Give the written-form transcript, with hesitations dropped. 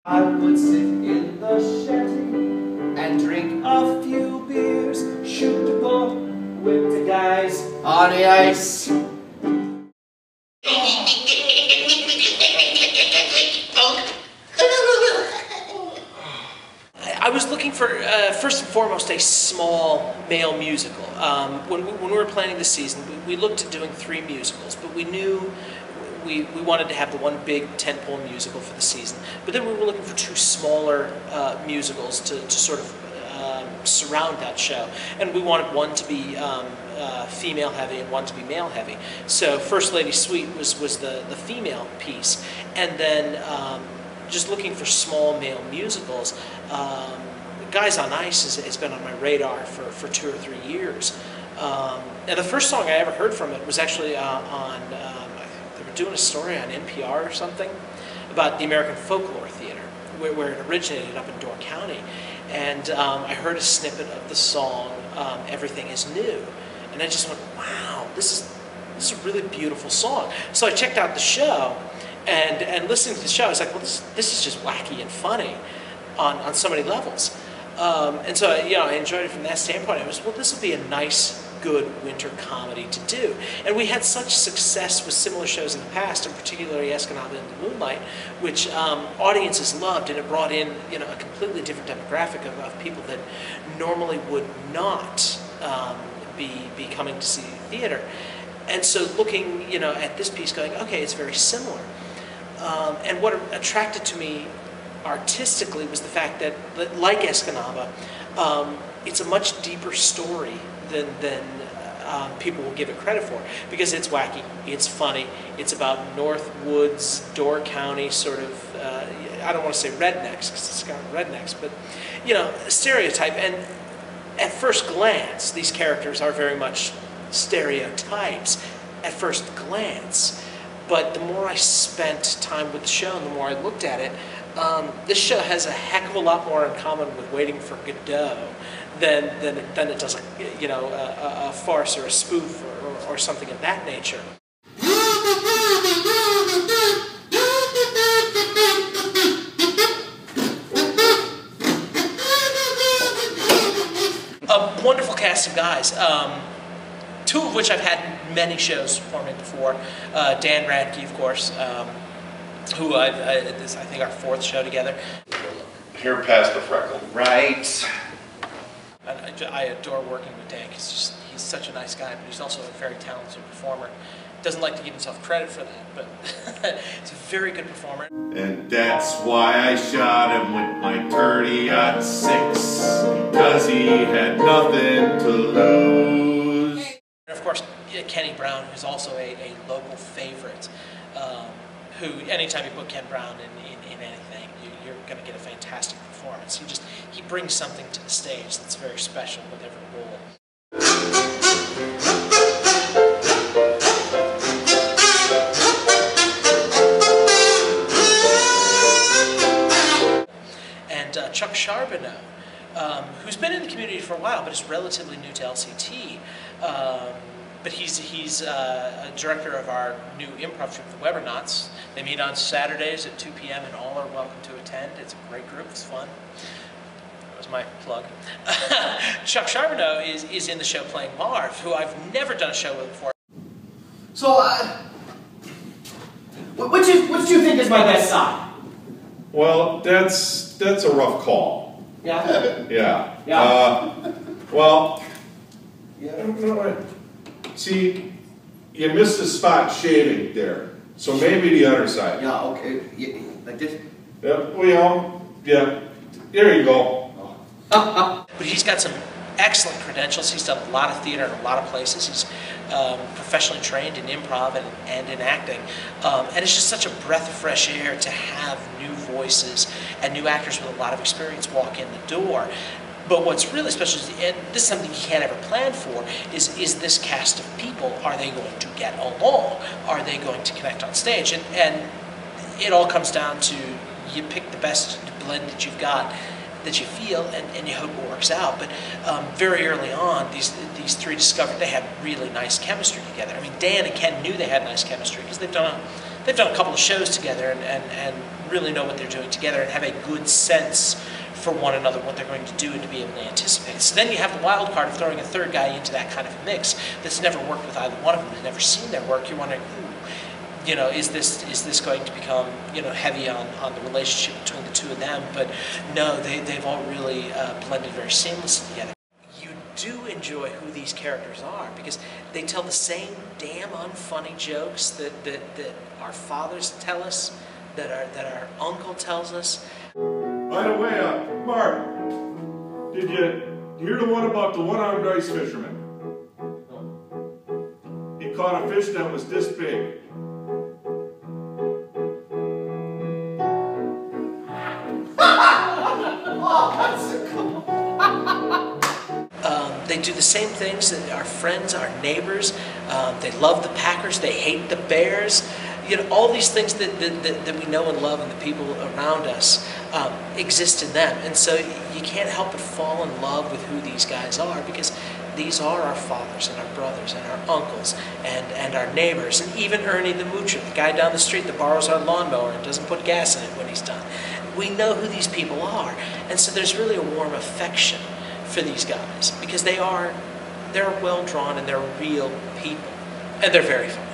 I would sit in the shanty and drink a few beers, shoot the ball with the guys on the ice. I was looking for, first and foremost, a small male musical. When we were planning the season, we looked at doing 3 musicals, but we knew we wanted to have the one big tentpole musical for the season. But then we were looking for 2 smaller musicals to sort of surround that show. And we wanted one to be female heavy and one to be male heavy. So First Lady Suite was the female piece. And then just looking for small male musicals. Guys on Ice has been on my radar for 2 or 3 years. And the first song I ever heard from it was actually on, they were doing a story on NPR or something about the American Folklore Theater, where it originated up in Door County. And I heard a snippet of the song, Everything Is New. And I just went, wow, this is a really beautiful song. So I checked out the show, and listening to the show, I was like, well, this is just wacky and funny on so many levels. And so, I enjoyed it from that standpoint. I was, well, this will be a nice, good winter comedy to do. And we had such success with similar shows in the past, and particularly Escanaba and the Moonlight, which audiences loved, and it brought in, a completely different demographic of people that normally would not be coming to see theater. And so looking, at this piece going, okay, it's very similar. And what attracted to me artistically was the fact that, like Escanaba, it's a much deeper story than people will give it credit for, because it's wacky, it's funny, it's about North Woods, Door County sort of, I don't want to say rednecks, because it's got rednecks, but, stereotype. And at first glance, these characters are very much stereotypes at first glance. But the more I spent time with the show and the more I looked at it, this show has a heck of a lot more in common with Waiting for Godot than it does a farce or a spoof or something of that nature. A wonderful cast of guys. 2 of which I've had many shows for me before. Dan Radke, of course, who this I think our 4th show together. Here past the freckle. Right. I adore working with Dan because he's such a nice guy, but he's also a very talented performer. Doesn't like to give himself credit for that, but he's a very good performer. And that's why I shot him with my 30-06, because he had nothing to lose. And of course, Kenny Brown, who's also a local favorite, who anytime you put Ken Brown in anything, you're going to get a fantastic performance. He brings something to the stage that's very special with every role. And Chuck Charbonneau, who's been in the community for a while, but is relatively new to LCT. But he's a director of our new improv troupe, the Webernauts. They meet on Saturdays at 2 p.m. and all are welcome to attend. It's a great group. It's fun. That was my plug. Chuck Charbonneau is in the show playing Marv, who I've never done a show with before. So, which do you think is my best side? Well, that's a rough call. Yeah? Yeah. Yeah. Well, yeah. See, you missed a spot shaving there, so maybe the other side. Yeah, okay. Yeah, like this? Yeah, well, yeah. There you go. But he's got some excellent credentials. He's done a lot of theater in a lot of places. He's professionally trained in improv and in acting. And it's just such a breath of fresh air to have new voices and new actors with a lot of experience walk in the door. But what's really special is, and this is something you can't ever plan for, is this cast of people. Are they going to get along? Are they going to connect on stage? And it all comes down to you pick the best blend that you've got, that you feel, and you hope it works out. But very early on, these 3 discovered they had really nice chemistry together. I mean, Dan and Ken knew they had nice chemistry because they've done they've done a couple of shows together and really know what they're doing together and have a good sense for one another, what they're going to do, and to be able to anticipate. So then you have the wild card of throwing a third guy into that kind of a mix that's never worked with either one of them, has never seen their work. You're wondering, you know, is this going to become, you know, heavy on the relationship between the two of them? But no, they've all really blended very seamlessly together. You do enjoy who these characters are because they tell the same damn unfunny jokes that our fathers tell us, that our uncle tells us. By the way, Mark, did you hear the one about the one-armed ice fisherman? He caught a fish that was this big. They do the same things that our friends, our neighbors. They love the Packers. They hate the Bears. You know, all these things that we know and love, and the people around us exist in them. And so you can't help but fall in love with who these guys are, because these are our fathers and our brothers and our uncles and our neighbors, and even Ernie the Moocher, the guy down the street that borrows our lawnmower and doesn't put gas in it when he's done. We know who these people are, and so there's really a warm affection for these guys because they're well drawn and they're real people, and they're very funny.